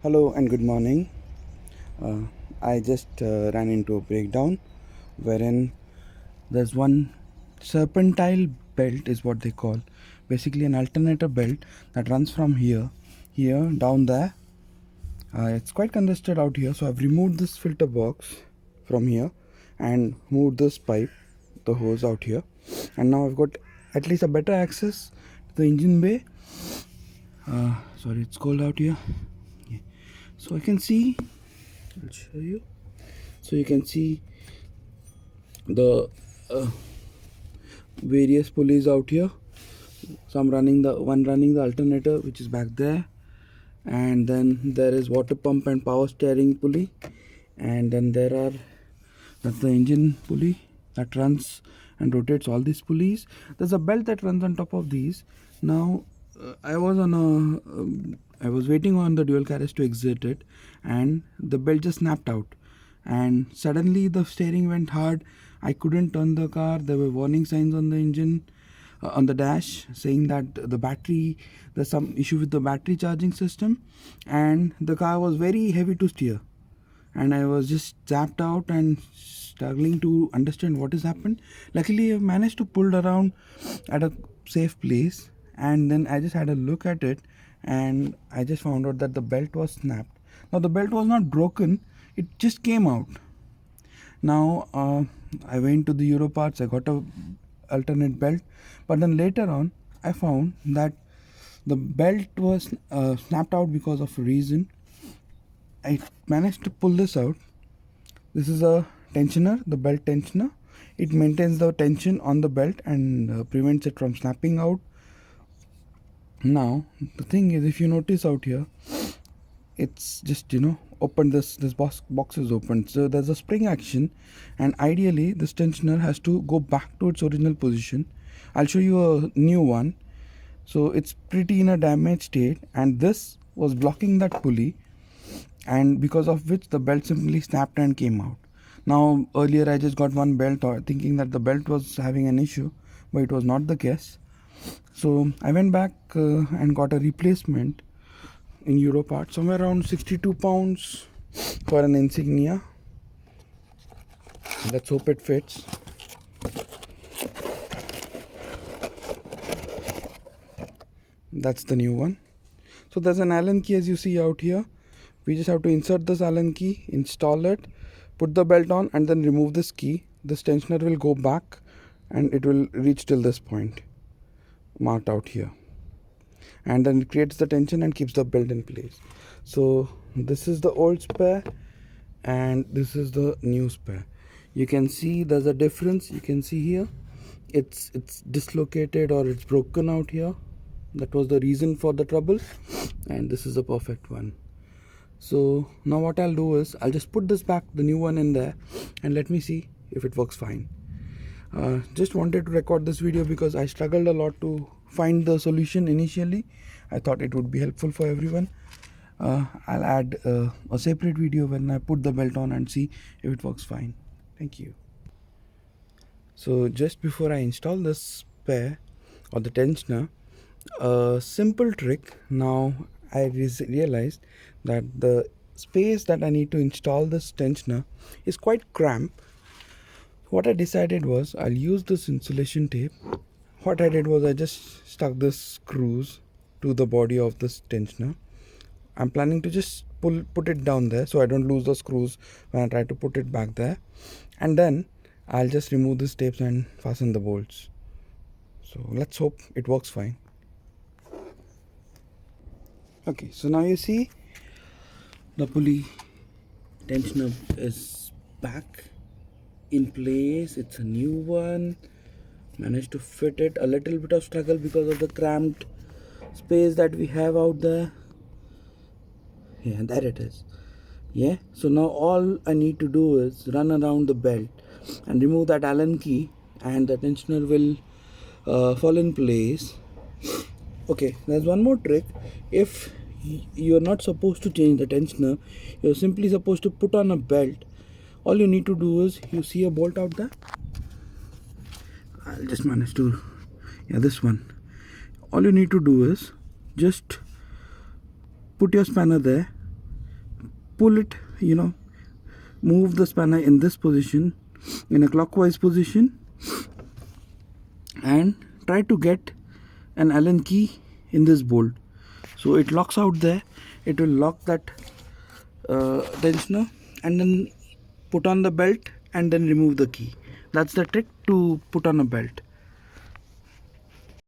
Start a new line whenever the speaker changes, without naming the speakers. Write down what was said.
Hello and good morning. Uh, I just ran into a breakdown wherein there's one serpentile belt, is what they call, basically an alternator belt that runs from here, down there. It's quite congested out here, so I've removed this filter box from here and moved this pipe, the hose out here, and now I've got at least a better access to the engine bay. Sorry, it's cold out here. Yeah. So I can see, I'll show you. So you can see the various pulleys out here. Some running the alternator, which is back there, and then there is water pump and power steering pulley, and then that's the engine pulley that runs and rotates all these pulleys. There's a belt that runs on top of these. Now I was waiting on the dual carriage to exit it, and the belt just snapped out, and suddenly the steering went hard. I couldn't turn the car. There were warning signs on the engine, on the dash, saying that there's some issue with the battery charging system, and the car was very heavy to steer, and I was just zapped out and struggling to understand what has happened. Luckily I managed to pull around at a safe place, and then I just had a look at it, and I just found out that the belt was snapped. Now the belt was not broken, it just came out. Now I went to the Euro parts, I got a alternate belt, but then later on I found that the belt was snapped out because of a reason. I managed to pull this out. This is a tensioner, the belt tensioner. It maintains the tension on the belt and prevents it from snapping out. Now the thing is, if you notice out here, it's just open. This box is open, so there's a spring action, and ideally this tensioner has to go back to its original position. I'll show you a new one. So it's pretty in a damaged state, and this was blocking that pulley, and because of which the belt simply snapped and came out. Now earlier I just got one belt thinking that the belt was having an issue, but it was not the case. So I went back and got a replacement in Euro part, somewhere around 62 pounds for an Insignia. Let's hope it fits. That's the new one. So there's an Allen key, as you see out here. We just have to insert this Allen key, install it, put the belt on, and then remove this key. This tensioner will go back and it will reach till this point marked out here, and then it creates the tension and keeps the belt in place. So this is the old spare and this is the new spare. You can see there's a difference. You can see here it's dislocated or it's broken out here. That was the reason for the trouble, and this is the perfect one. So now what I'll do is I'll just put this back, the new one, in there, and let me see if it works fine. Just wanted to record this video because I struggled a lot to find the solution initially. I thought it would be helpful for everyone. I'll add a separate video when I put the belt on and see if it works fine. Thank you. So just before I install this spare or the tensioner, a simple trick. Now I realized that the space that I need to install this tensioner is quite cramped. What I decided was I'll use this insulation tape. What I did was I just stuck this screws to the body of this tensioner. I'm planning to just put it down there so I don't lose the screws when I try to put it back there, and then I'll just remove these tapes and fasten the bolts. So let's hope it works fine. Okay, so now you see the pulley tensioner is back in place. It's a new one. Managed to fit it. A little bit of struggle because of the cramped space that we have out there. Yeah, there it is. Yeah, so now all I need to do is run around the belt and remove that Allen key, and the tensioner will fall in place. Okay, there's one more trick. If you're not supposed to change the tensioner, you're simply supposed to put on a belt. All you need to do is, you see a bolt out there? I'll just manage to, this one. All you need to do is just put your spanner there, pull it, move the spanner in this position, in a clockwise position, and try to get an Allen key in this bolt. So it locks out there. It will lock that tensioner, and then put on the belt and then remove the key. That's the trick to put on a belt.